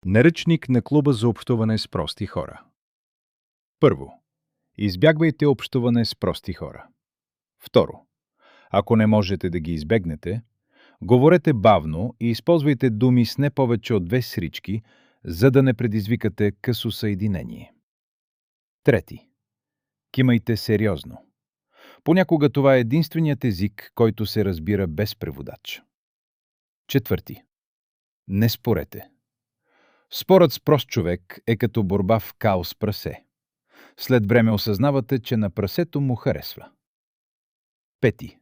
Наръчник на клуба за общуване с прости хора. Първо. Избягвайте общуване с прости хора. Второ. Ако не можете да ги избегнете, говорете бавно и използвайте думи с не повече от 2 срички, за да не предизвикате късосъединение. Трети. Кимайте сериозно. Понякога това е единственият език, който се разбира без преводач. Четвърти. Не спорете. Спорът с прост човек е като борба в кал с прасе. След време осъзнавате, че на прасето му харесва. Пети.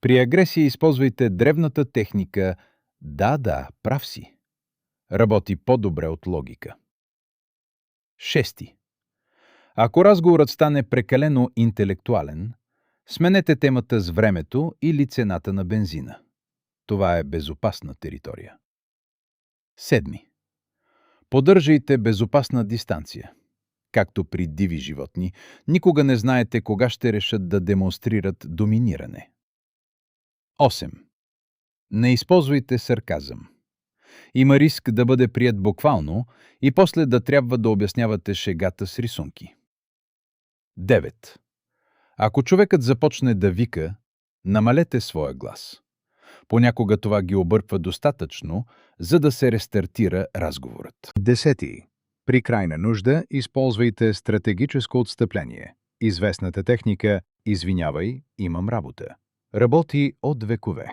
При агресия използвайте древната техника «да, прав си». Работи по-добре от логика. Шести. Ако разговорът стане прекалено интелектуален, сменете темата с времето или цената на бензина. Това е безопасна територия. Седми. Поддържайте безопасна дистанция. Както при диви животни, никога не знаете кога ще решат да демонстрират доминиране. 8. Не използвайте сарказъм. Има риск да бъде приет буквално и после да трябва да обяснявате шегата с рисунки. 9. Ако човекът започне да вика, намалете своя глас. Понякога това ги обърква достатъчно, за да се рестартира разговорът. 10. При крайна нужда използвайте стратегическо отстъпление. Известната техника «Извинявай, имам работа». Работи от векове.